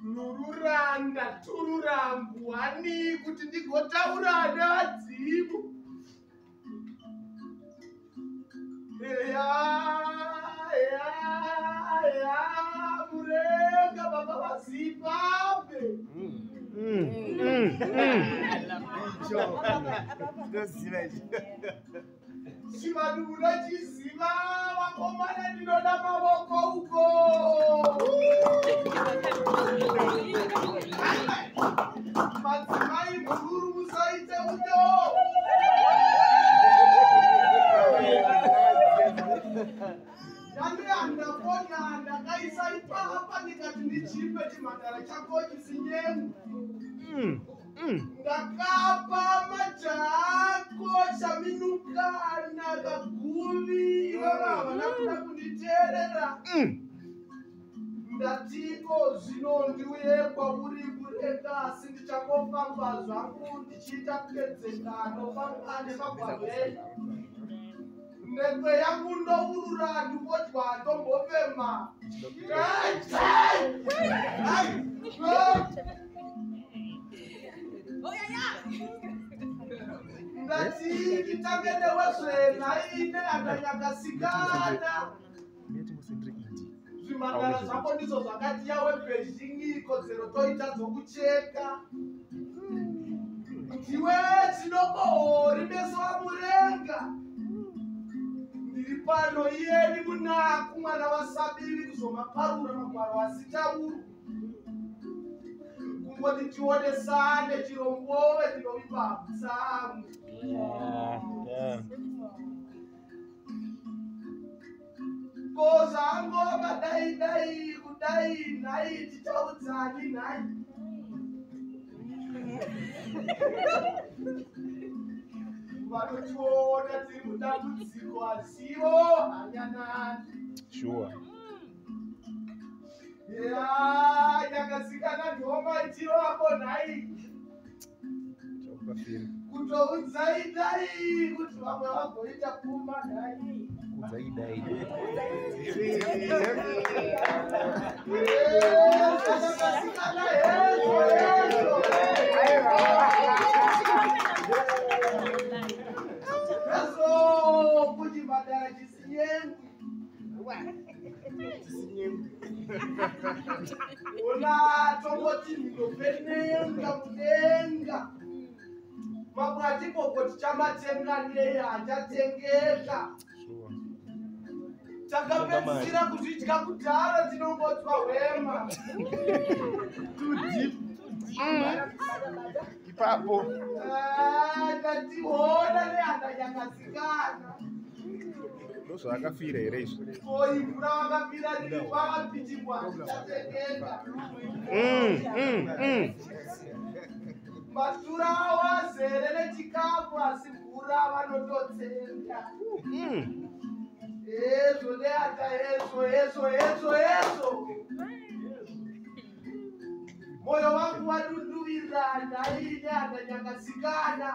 Nururanda tururangu hani kuti ndigotaura nadzimu. Murenga baba vaZimbabwe. Chivanura chiziva vakomana ndinoda mavoko uko. Madzimai mukuru musaite uyo. Ndakona ndakaisa ipapa ndikati ndichipe chimhandara chako chisinyengu. Ndakapa majaha ako chaminuka nakagumi ivava havana kuda kunditeerera. Ndatiko zvino ndiuye kwauri kureka asi ndichangofamba zvangu ndichiita kupedzekano nepagwaveni. Ndekwe yangu ndourura ndingodya ndombofema. Ndati nditange newezve neandanyakasikana. Zvimhandara zvako ndizvo zvakati yawe Beijing kodzero toita dzokucheka. Ndiwe chinokohori meso amurenga. Ndiri pano iyeni munaku mwana waSabiri kuzomaparura magwaro asitauru. Kungoti tionesane chirombove ndinovipa tsamu. Kozangova dai kudai nhai tichaudzani nhai. Vanotiona tiri mudambudziko asiwo hanyanani. Sure. Nyakasikana ndomaitiro ako nhai. Kutoudzai dai kuti vamwe vagoita kuma nhai. Kudzai Nyakasikana hezo. Hezo kuti mhandara chisinyengu. Ona tongoti ndinopenenga mudenga. Mamwe atibogoti chamatenga nei achatengeka. Takapedzisira kuzvidya kudhara tinongotswa hwema. Ipapo. Ndationa neandanyakasikana. Ndozvaakafira here izvo. Mvura wakafira riri kwakapichibwa zvichatengeka. Masura awo azere nechikafu asi mvura vanototsenga. Ezo neata ezo. Moyo wangu wadunduvira nhai neandanyakasikana.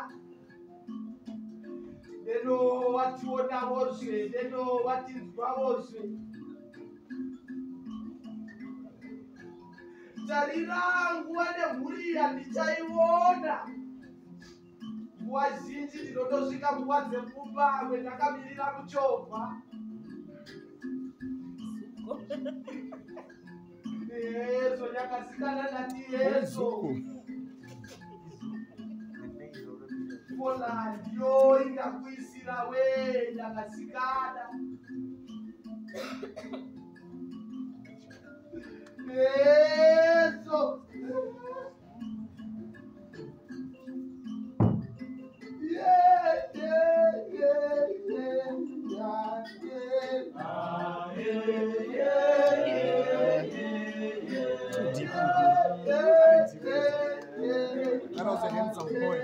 Neno wationavozve, neno watinzwavozve. Tarira nguva nemhuri yandichaiona. nguwa zhinji ndinotosvika nguwa dzepfumbamwe ndakamirira kuchovha. Yesu nyakasikana nati Yesu. Polandi yo ingakuisira we nyakasikana. Yesu. That was a handsome boy.